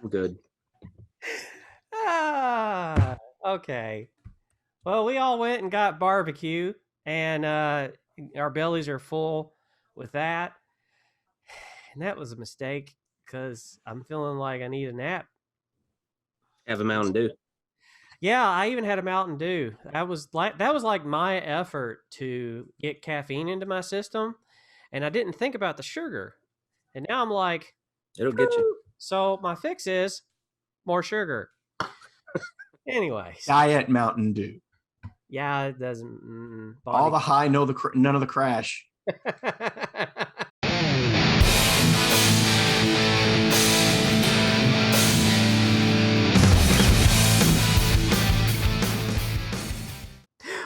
I'm good. Okay. Well, we all went and got barbecue, and our bellies are full with that. And that was a mistake because I'm feeling like I need a nap. Have a Mountain Dew. Yeah, I even had a Mountain Dew. That was like my effort to get caffeine into my system, and I didn't think about the sugar. And now I'm like, It'll get you. so my fix is more sugar. Anyways, Diet Mountain Dew. yeah, it doesn't. All the high, none of the crash.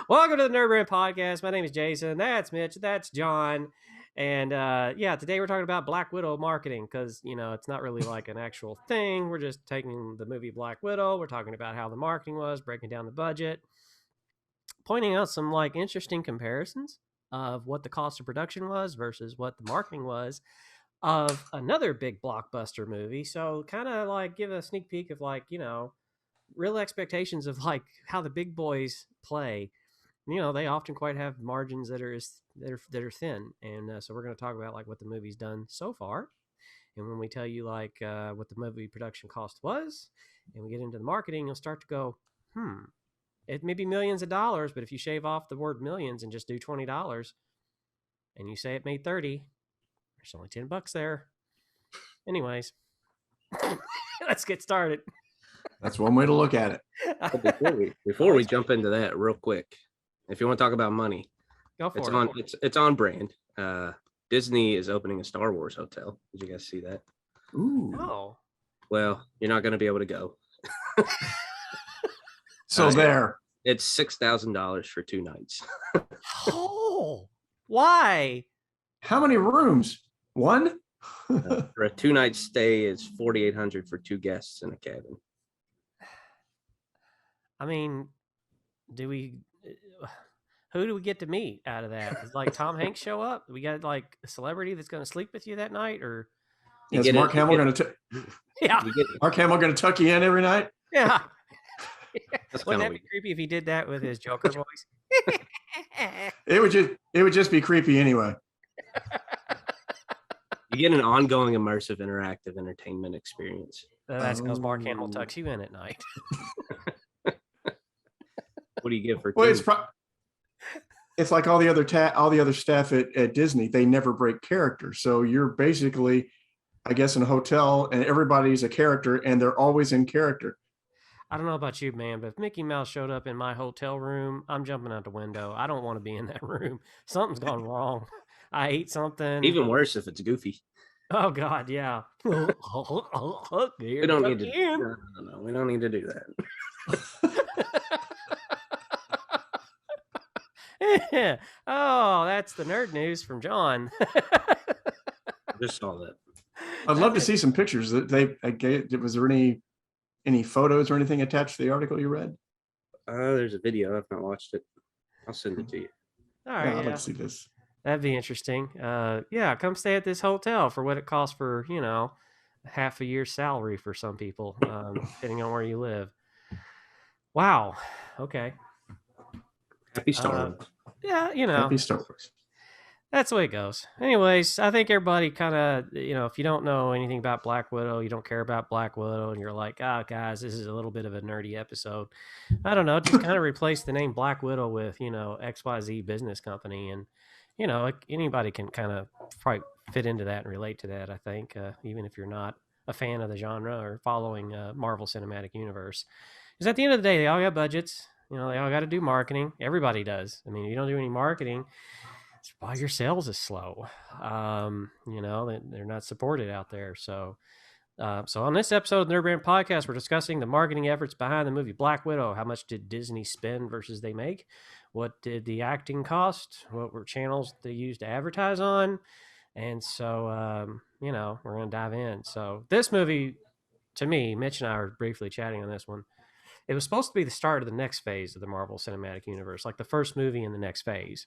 Welcome to the NerdBrand Podcast. My name is Jason. That's Mitch. That's John. And today we're talking about Black Widow marketing because, it's not really like an actual thing. We're just taking the movie Black Widow. We're talking about how the marketing was, breaking down the budget, pointing out some like interesting comparisons of what the cost of production was versus what the marketing was of another big blockbuster movie. So kind of like give a sneak peek of like, real expectations of like how the big boys play. They often quite have margins that are thin, and so we're going to talk about like what the movie's done so far, and when we tell you like what the movie production cost was, and we get into the marketing, you'll start to go, it may be millions of dollars, but if you shave off the word millions and just do $20, and you say it made 30, there's only $10 there. Anyways, let's get started. That's one way to look at it. Before we jump into that, real quick, if you want to talk about money, go for it. It's on brand. Disney is opening a Star Wars hotel. Did you guys see that? Ooh. Oh. Well, you're not going to be able to go. So there. It's $6,000 for 2 nights. Oh, why? How many rooms? One? For a 2-night stay, it's $4,800 for 2 guests in a cabin. I mean, who do we get to meet out of that? Does like Tom Hanks show up? We got like a celebrity that's going to sleep with you that night, or is Mark Hamill going to? Yeah, Mark Hamill going to tuck you in every night? Yeah. Wouldn't that be creepy if he did that with his Joker voice? It would just be creepy anyway. You get an ongoing immersive interactive entertainment experience. That's because Mark Hamill tucks you in at night. What do you get for? Well, it's like all the other staff at Disney. They never break character. So you're basically, I guess, in a hotel, and everybody's a character, and they're always in character. I don't know about you, man, but if Mickey Mouse showed up in my hotel room, I'm jumping out the window. I don't want to be in that room. Something's gone wrong. I ate something. Even worse if it's Goofy. Oh God, yeah. We don't need to. No, we don't need to do that. Oh, that's the nerd news from John. Just saw that. I'd love to see some pictures. Was there any photos or anything attached to the article you read? There's a video. I've not watched it. I'll send it to you. All right, I'd like to see this. That'd be interesting. Come stay at this hotel for what it costs for, half a year's salary for some people, depending on where you live. Wow. Okay. Happy Star Wars. Yeah, Happy Star Wars. That's the way it goes. Anyways, I think everybody kind of, if you don't know anything about Black Widow, you don't care about Black Widow, and you're like, guys, this is a little bit of a nerdy episode. I don't know. Just kind of replace the name Black Widow with, XYZ business company. And, anybody can kind of probably fit into that and relate to that, I think, even if you're not a fan of the genre or following Marvel Cinematic Universe. Because at the end of the day, they all got budgets. They all got to do marketing. Everybody does. I mean, if you don't do any marketing, it's why your sales is slow. They're not supported out there. So on this episode of the NerdBrand Podcast, we're discussing the marketing efforts behind the movie Black Widow. How much did Disney spend versus they make? What did the acting cost? What were channels they used to advertise on? And so, we're going to dive in. So this movie, to me, Mitch and I were briefly chatting on this one. It was supposed to be the start of the next phase of the Marvel Cinematic Universe, like the first movie in the next phase.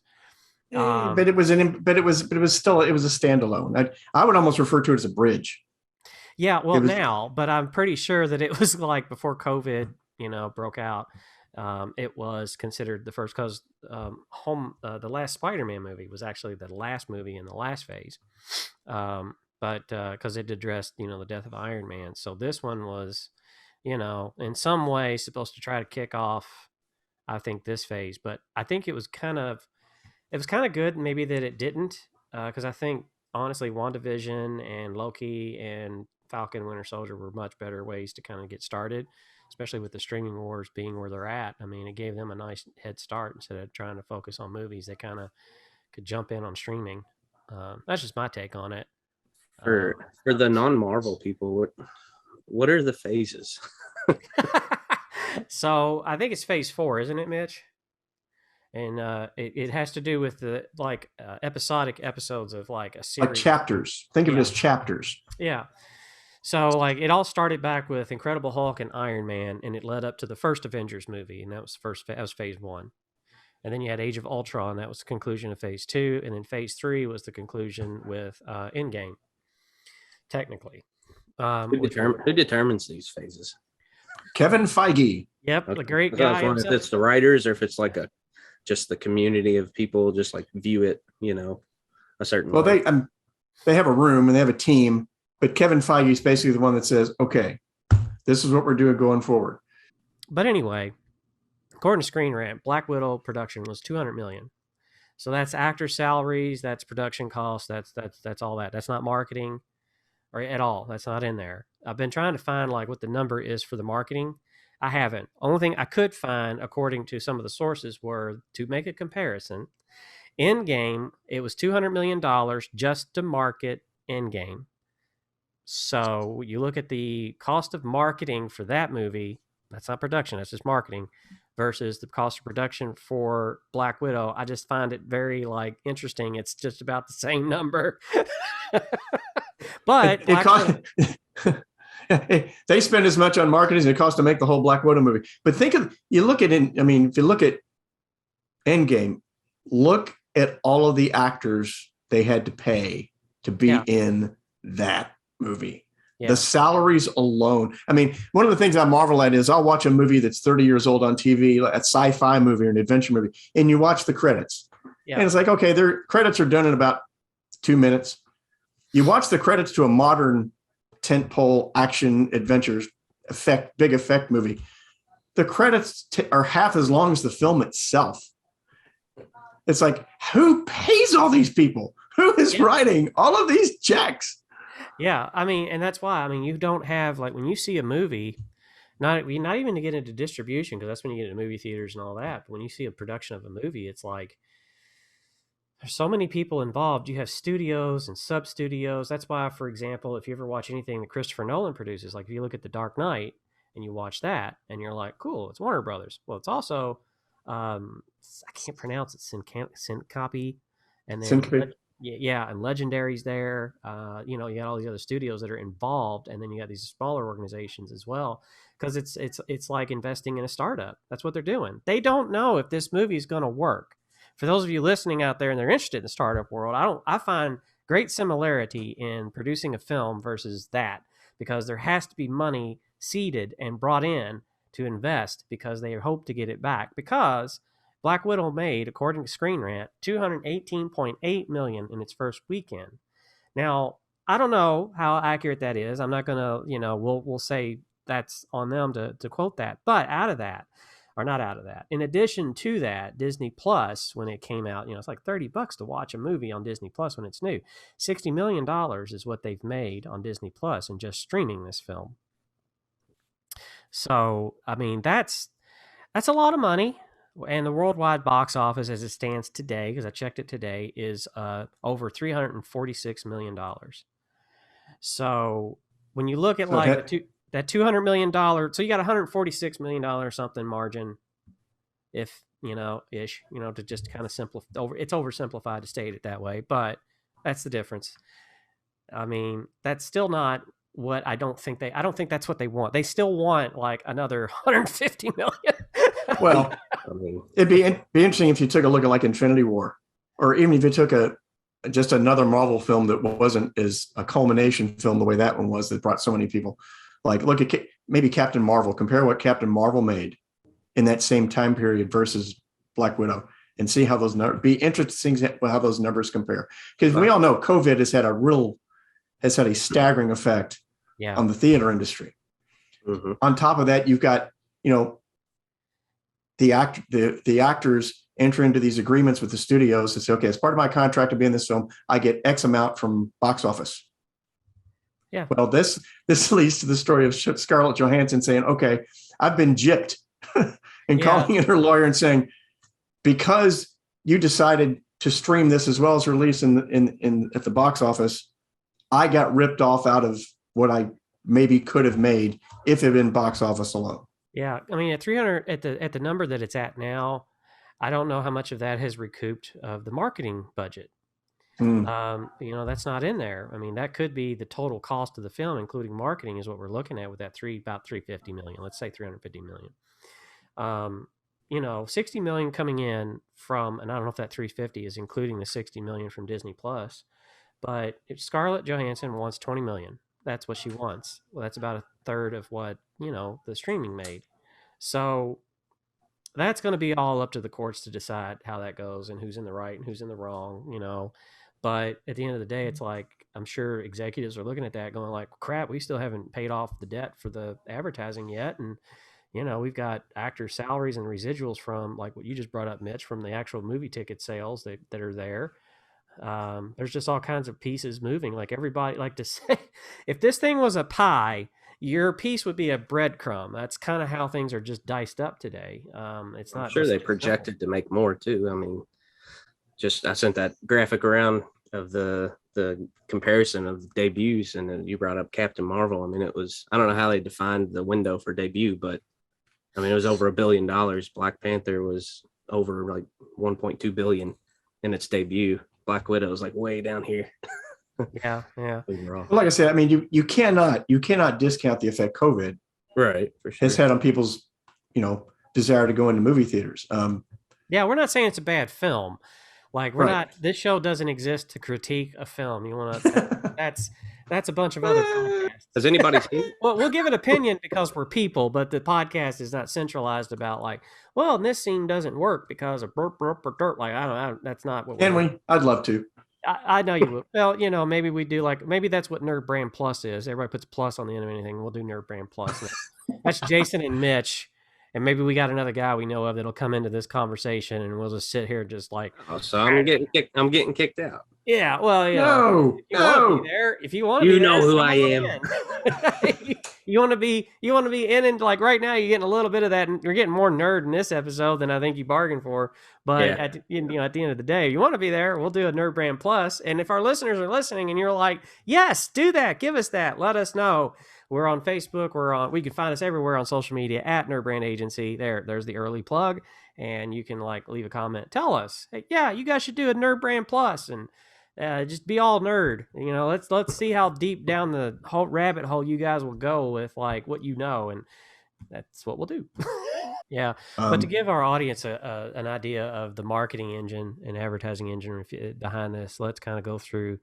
But it was still a standalone. I would almost refer to it as a bridge. Yeah, well, now, but I'm pretty sure that it was like before COVID, broke out. It was considered the first because the last Spider-Man movie was actually the last movie in the last phase, but because it addressed the death of Iron Man. So this one was, in some way supposed to try to kick off, I think, this phase. But I think it was kind of good maybe that it didn't, because I think honestly WandaVision and Loki and Falcon Winter Soldier were much better ways to kind of get started, especially with the streaming wars being where they're at. I mean, it gave them a nice head start instead of trying to focus on movies. They kind of could jump in on streaming. That's just my take on it. For the non-Marvel people, what are the phases? So I think it's phase 4, isn't it, Mitch? And it has to do with the episodic episodes of like a series. Like chapters. Think of it as chapters. Yeah. So like it all started back with Incredible Hulk and Iron Man, and it led up to the first Avengers movie, and that was phase 1. And then you had Age of Ultron, that was the conclusion of phase 2, and then phase 3 was the conclusion with Endgame. Technically, who determines these phases? Kevin Feige. Yep, okay. The great guy. If it's the writers, or if it's like just the community of people, just like view it, a certain way. They have a room and they have a team. But Kevin Feige is basically the one that says, okay, this is what we're doing going forward. But anyway, according to Screen Rant, Black Widow production was $200 million. So that's actor salaries, that's production costs, that's all that. That's not marketing or at all. That's not in there. I've been trying to find like what the number is for the marketing. I haven't. Only thing I could find, according to some of the sources, were to make a comparison. Endgame, it was $200 million just to market Endgame. So you look at the cost of marketing for that movie, that's not production, that's just marketing, versus the cost of production for Black Widow. I just find it very interesting. It's just about the same number. But they spend as much on marketing as it costs to make the whole Black Widow movie. But if you look at Endgame, look at all of the actors they had to pay to be in that movie. Yeah. The salaries alone. I mean, one of the things I marvel at is I'll watch a movie that's 30 years old on TV, a sci-fi movie or an adventure movie, and you watch the credits. Yeah. And it's like, okay, their credits are done in about 2 minutes. You watch the credits to a modern tentpole action adventures big effect movie. The credits are half as long as the film itself. It's like, who pays all these people? Who is writing all of these checks? Yeah, I mean, and that's why, you don't have, when you see a movie, not even to get into distribution, because that's when you get into movie theaters and all that, but when you see a production of a movie, it's like, there's so many people involved. You have studios and sub-studios. That's why, for example, if you ever watch anything that Christopher Nolan produces, like if you look at The Dark Knight and you watch that, and you're like, cool, it's Warner Brothers. Well, it's also, I can't pronounce it, Syncope, and then and Legendary's there. You got all these other studios that are involved, and then you got these smaller organizations as well, because it's like investing in a startup. That's what they're doing. They don't know if this movie is going to work. For those of you listening out there and they're interested in the startup world, I find great similarity in producing a film versus that, because there has to be money seeded and brought in to invest, because they hope to get it back. Because Black Widow made, according to Screen Rant, $218.8 million in its first weekend. Now, I don't know how accurate that is. I'm not going to, we'll say that's on them to quote that. But in addition to that, Disney Plus, when it came out, it's like $30 to watch a movie on Disney Plus when it's new. $60 million is what they've made on Disney Plus and just streaming this film. So, that's a lot of money. And the worldwide box office as it stands today, because I checked it today, is over $346 million. So when you look at that $200 million, so you got $146 million something margin, if, ish, to just kind of simplify, it's oversimplified to state it that way, but that's the difference. That's still not what I don't think that's what they want. They still want another $150 million. Well, it'd be interesting if you took a look at Infinity War, or even if you took just another Marvel film that wasn't as a culmination film the way that one was, that brought so many people. Like, look at maybe Captain Marvel. Compare what Captain Marvel made in that same time period versus Black Widow, and see how those numbers. Be interesting how those numbers compare, because we all know COVID has had a staggering effect on the theater industry. Mm-hmm. On top of that, you've got the actors enter into these agreements with the studios to say, okay, as part of my contract to be in this film, I get X amount from box office. Yeah. Well, this leads to the story of Scarlett Johansson saying, okay, I've been gypped, and calling in her lawyer and saying, because you decided to stream this as well as release in at the box office, I got ripped off out of what I maybe could have made if it had been box office alone. Yeah. I mean, at 300, at the number that it's at now, I don't know how much of that has recouped of the marketing budget. That's not in there. I mean, that could be the total cost of the film, including marketing, is what we're looking at with that about 350 million. Let's say 350 million. 60 million coming in from, and I don't know if that 350 is including the 60 million from Disney Plus, but if Scarlett Johansson wants 20 million, that's what she wants. Well, that's about a third of what, the streaming made. So that's going to be all up to the courts to decide how that goes and who's in the right and who's in the wrong, But at the end of the day, it's like, I'm sure executives are looking at that going like, crap, we still haven't paid off the debt for the advertising yet. And, we've got actor salaries and residuals from, like what you just brought up, Mitch, from the actual movie ticket sales that are there. There's just all kinds of pieces moving. Like, everybody like to say, if this thing was a pie, your piece would be a breadcrumb. That's kind of how things are just diced up today. It's not. I'm sure they projected to make more too. I mean, I sent that graphic around of the comparison of debuts, and then you brought up Captain Marvel. I mean, I don't know how they defined the window for debut, but I mean, it was over $1 billion. Black Panther was over like 1.2 billion in its debut. Black Widow was like way down here. Yeah. Well, like I said, I mean, you cannot discount the effect COVID for sure has had on people's, desire to go into movie theaters. Yeah, we're not saying it's a bad film. Like, we're not. This show doesn't exist to critique a film. You want to? That's a bunch of other podcasts. Has anybody seen? Well, we'll give an opinion because we're people, but the podcast is not centralized about like, well, this scene doesn't work because of burp, burp, burp, burp. Like, I don't know. That's not what. Can we? I'd love to. I know you will. Well, maybe we do maybe that's what NerdBrand Plus is. Everybody puts plus on the end of anything. We'll do NerdBrand Plus. That's Jason and Mitch. And maybe we got another guy we know of that'll come into this conversation, and we'll just sit here just like. Oh, so I'm getting kicked out. Yeah, well, no. If you want to be there, who I am. you want to be in, and like right now, you're getting a little bit of that, and you're getting more nerd in this episode than I think you bargained for. But at the end of the day, if you want to be there, we'll do a NerdBrand Plus. And if our listeners are listening, and you're like, yes, do that, give us that, let us know. We're on Facebook. We can find us everywhere on social media at NerdBrand Agency. There's the early plug, and you can like leave a comment. Tell us, hey, yeah, you guys should do a NerdBrand Plus, and just be all nerd. Let's see how deep down the whole rabbit hole you guys will go with like what you know, and that's what we'll do. Yeah, but to give our audience an idea of the marketing engine and advertising engine behind this, let's kind of go through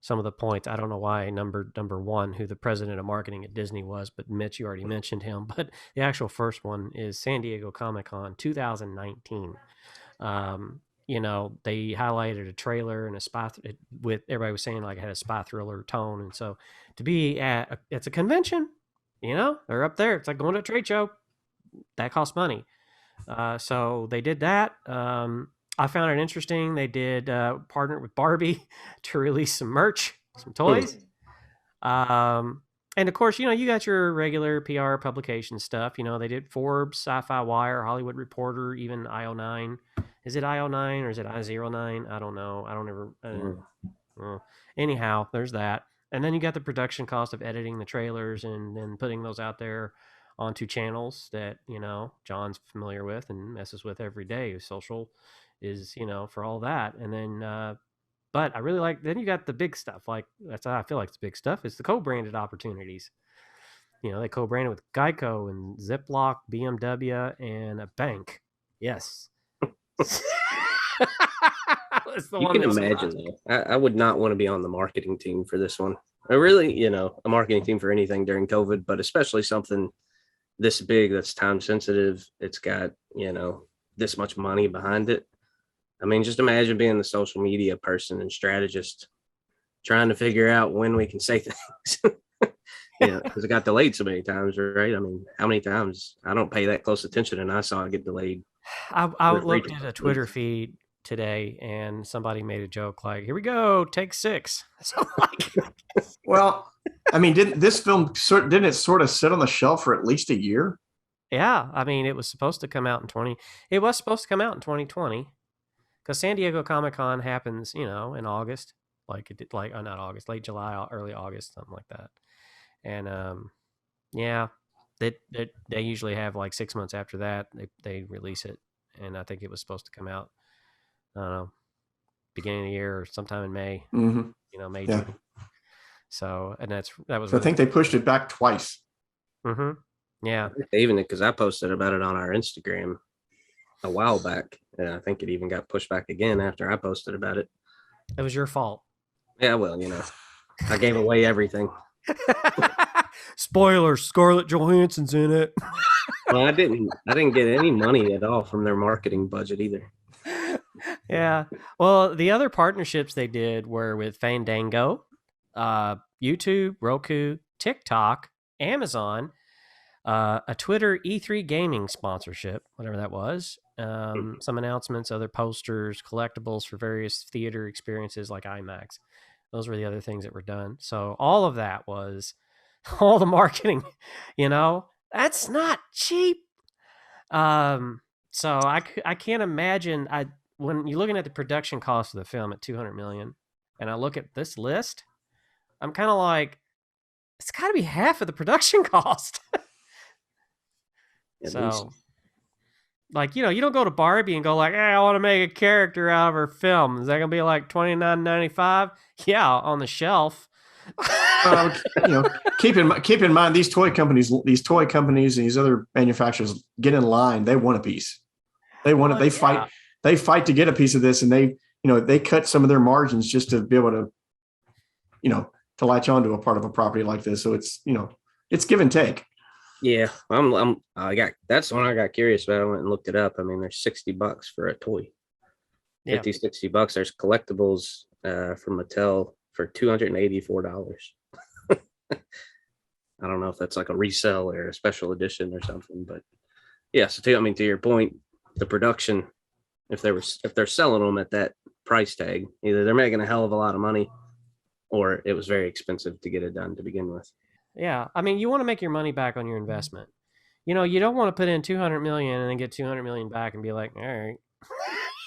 some of the points. I don't know why number one, who the president of marketing at Disney was, but Mitch, you already mentioned him. But the actual first one is San Diego Comic-Con 2019. They highlighted a trailer and a spy with everybody was saying like it had a spy thriller tone. And so to be it's a convention, they're up there. It's like going to a trade show. That costs money. So they did that. I found it interesting. They did partner with Barbie to release some merch, some toys. And of course, you got your regular PR publication stuff. They did Forbes, Sci-Fi Wire, Hollywood Reporter, even IO9. Is it IO9 or is it I09? I don't know. I don't ever. Anyhow, there's that. And then you got the production cost of editing the trailers and then putting those out there onto channels that, John's familiar with and messes with every day. Social is, for all that. And then, but I really like, then you got the big stuff. Like, that's how I feel like it's big stuff. It's the co-branded opportunities. They co-branded with Geico and Ziploc, BMW, and a bank. Yes. was the You one can that imagine surprised though. I would not want to be on the marketing team for this one. Or really, a marketing team for anything during COVID, but especially something this big that's time sensitive. It's got, this much money behind it. I mean, just imagine being the social media person and strategist trying to figure out when we can say things. Because it got delayed so many times, right? I mean, how many times? I don't pay that close attention, and I saw it get delayed. I looked at a Twitter feed today, and somebody made a joke like, "Here we go, take 6." So I'm like, Well, I mean, didn't it sort of sit on the shelf for at least a year? yeah, I mean, it was supposed to come out in 2020 because San Diego Comic-Con happens, in August, like it did, like not August, late July, early August, something like that. And yeah, they usually have like 6 months after that they release it, and I think it was supposed to come out, I don't know, beginning of the year or sometime in May. Mm-hmm. May, Yeah. June. So, and that was. So I think they pushed it back twice. Mm-hmm. Yeah. Even because I posted about it on our Instagram a while back, and I think it even got pushed back again after I posted about it. It was your fault. Yeah, well, I gave away everything. Spoilers: Scarlett Johansson's in it. Well, I didn't get any money at all from their marketing budget either. Yeah. Well, the other partnerships they did were with Fandango, YouTube, Roku, TikTok, Amazon, a Twitter E3 gaming sponsorship, whatever that was, some announcements, other posters, collectibles for various theater experiences like IMAX. Those were the other things that were done. So all of that was all the marketing, that's not cheap. So I can't imagine, when you're looking at the production cost of the film at $200 million, and I look at this list, I'm kind of like, it's got to be half of the production cost. So, like, you don't go to Barbie and go like, hey, I want to make a character out of her film. Is that gonna be like $29.95? Yeah, on the shelf. Keep in mind these toy companies and these other manufacturers get in line. They want a piece. They want it. They fight. They fight to get a piece of this, and they cut some of their margins just to be able to, to latch onto a part of a property like this. So it's it's give and take. Yeah, that's when I got curious about. I went and looked it up. I mean, there's $60 for a toy. Yeah. $50-$60. There's collectibles from Mattel for $284. I don't know if that's like a resell or a special edition or something, but yeah. So to your point, the production, if they're selling them at that price tag, either they're making a hell of a lot of money, or it was very expensive to get it done to begin with. Yeah, I mean, you want to make your money back on your investment. You don't want to put in $200 million and then get $200 million back and be like, all right.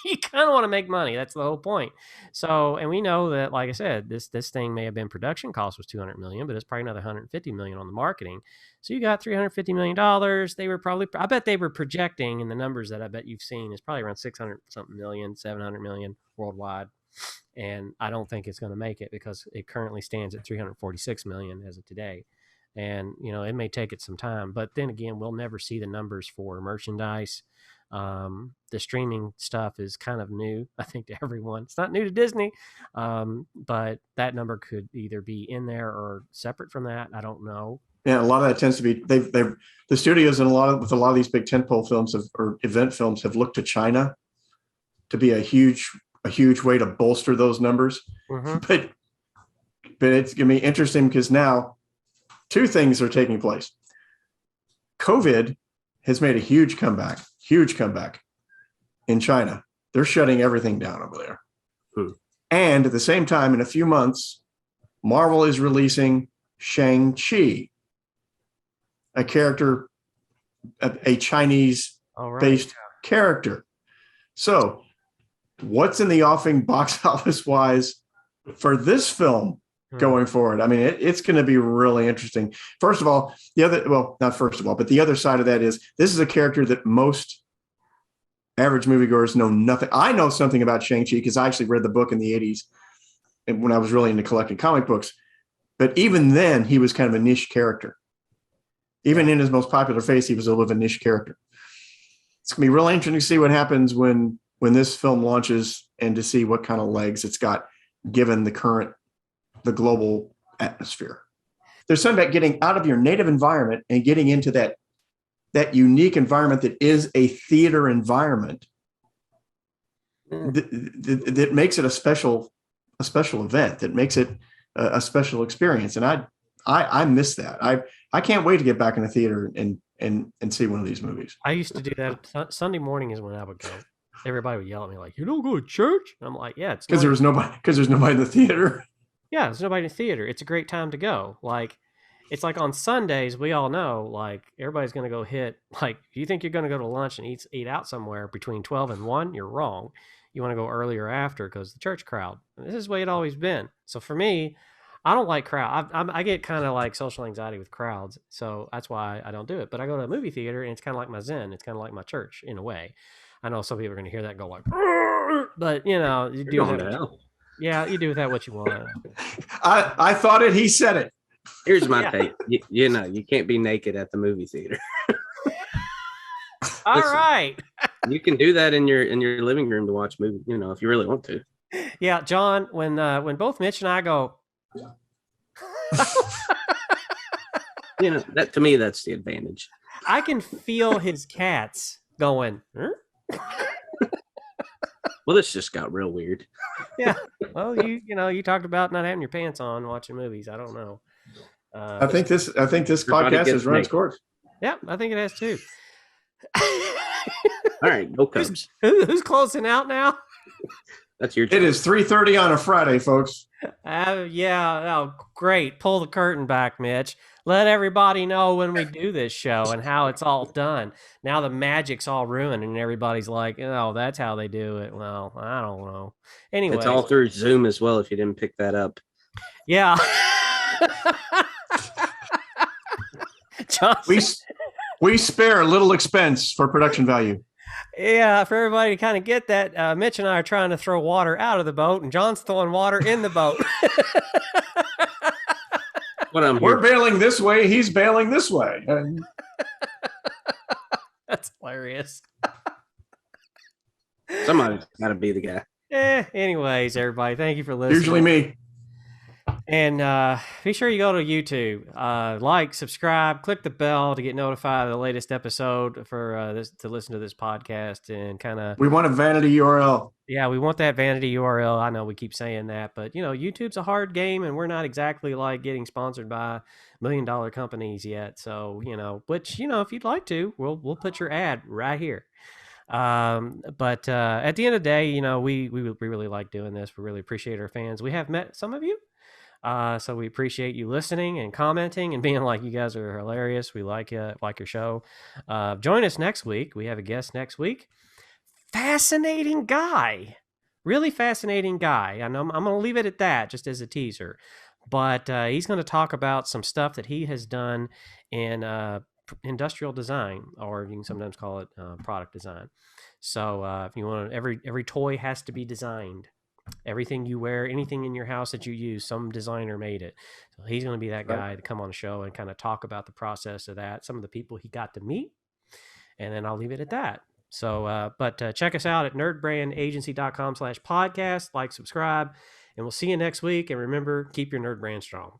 You kind of want to make money. That's the whole point. So, and we know that, like I said, this thing may have been production cost was $200 million, but it's probably another $150 million on the marketing. So you got $350 million. They were I bet they were projecting, in the numbers that I bet you've seen, is probably around 600 something million, 700 million worldwide. And I don't think it's going to make it because it currently stands at 346 million as of today. And, it may take it some time, but then again, we'll never see the numbers for merchandise. The streaming stuff is kind of new, I think, to everyone. It's not new to Disney, but that number could either be in there or separate from that. I don't know. Yeah, a lot of that tends to be the studios and with a lot of these big tentpole films or event films have looked to China to be a huge way to bolster those numbers. Mm-hmm. But it's gonna be interesting because now two things are taking place. COVID has made a huge comeback in China. They're shutting everything down over there. And at the same time, in a few months, Marvel is releasing Shang-Chi, a character, a Chinese-based character. So what's in the offing box office-wise for this film going forward? I mean, it's going to be really interesting. First of all, not first of all, but the other side of that is this is a character that most average moviegoers know nothing. I know something about Shang-Chi because I actually read the book in the 80s and when I was really into collecting comic books. But even then, he was kind of a niche character. Even in his most popular phase, he was a little bit of a niche character. It's going to be really interesting to see what happens when this film launches and to see what kind of legs it's got given the global atmosphere. There's something about getting out of your native environment and getting into that unique environment that is a theater environment that makes it a special event, that makes it a special experience. And I miss that. I can't wait to get back in the theater and see one of these movies. I used to do that. Sunday morning is when I would go. Everybody would yell at me like, "You don't go to church?" I'm like, "Yeah, it's because there's nobody in the theater." Yeah, there's nobody in the theater. It's a great time to go. Like, it's like on Sundays, we all know, like, everybody's going to go hit, like, if you think you're going to go to lunch and eat out somewhere between 12 and 1, you're wrong. You want to go earlier or after because the church crowd. And this is the way it always been. So for me, I don't like crowd. I get kind of like social anxiety with crowds. So that's why I don't do it. But I go to a movie theater and it's kind of like my zen. It's kind of like my church in a way. I know some people are going to hear that and go like, but you know, you do that. Yeah, you do with that what you want. I thought it. He said it. Here's my take. You know, you can't be naked at the movie theater. All right. You can do that in your living room to watch movies, you know, if you really want to. Yeah, John, when both Mitch and I go, you know, that to me, that's the advantage. I can feel his cats going. Well, this just got real weird. Yeah. Well, you talked about not having your pants on watching movies. I don't know. I think this podcast has run its course. Yeah, I think it has too. All right, go Cubs. Who's closing out now? That's your job. It is 3:30 on a Friday, folks. Yeah. Oh, great. Pull the curtain back, Mitch. Let everybody know when we do this show and how it's all done. Now the magic's all ruined and everybody's like, oh, that's how they do it. Well, I don't know. Anyway. It's all through Zoom as well if you didn't pick that up. Yeah. We spare little expense for production value. Yeah, for everybody to kind of get that, Mitch and I are trying to throw water out of the boat, and John's throwing water in the boat. We're bailing this way, he's bailing this way. That's hilarious. Somebody's got to be the guy. Anyways, everybody, thank you for listening. Usually me. And be sure you go to YouTube, like, subscribe, click the bell to get notified of the latest episode for to listen to this podcast and kind of. We want a vanity URL. Yeah, we want that vanity URL. I know we keep saying that, but YouTube's a hard game, and we're not exactly like getting sponsored by $1 million companies yet. So which if you'd like to, we'll put your ad right here. But at the end of the day, we really like doing this. We really appreciate our fans. We have met some of you. So we appreciate you listening and commenting and being like, you guys are hilarious. We like your show. Join us next week. We have a guest next week. Fascinating guy. Really fascinating guy. I know I'm going to leave it at that just as a teaser. But he's going to talk about some stuff that he has done in industrial design, or you can sometimes call it product design. So if you want every toy has to be designed. Everything you wear, anything in your house that you use, some designer made it. So he's going to be that guy to come on the show and kind of talk about the process of that, some of the people he got to meet, and then I'll leave it at that. So, but check us out at nerdbrandagency.com/podcast, like, subscribe, and we'll see you next week. And remember, keep your nerd brand strong.